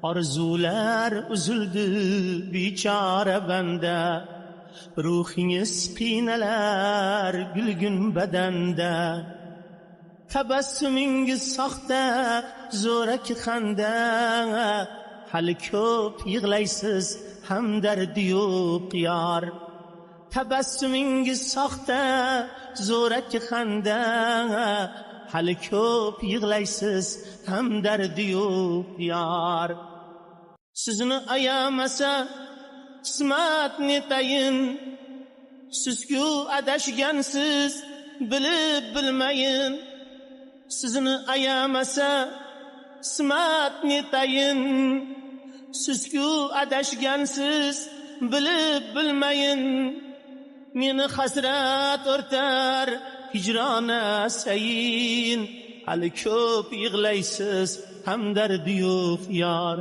Arzular uzuldi bichora banda, ruhingiz qiynalar gulgun badanda. Tabassumingiz soxta zo'rak xanda, hali ko'p yig'laysiz hamdardi yo'q yor. Tabassumingiz soxta zo'rak xanda, hali ko'p yig'laysiz hamdardi yo'q yor. Sizni ayamasa qismat netayin, sizku adashgansiz bilib bilmayin. Sizni ayamasa qismat netayin, sizku adashgansiz bilib bilmayin. Meni hasrat o'rtar hijrona sayin, hali ko'p yig'laysiz hamdardi yo'q yor.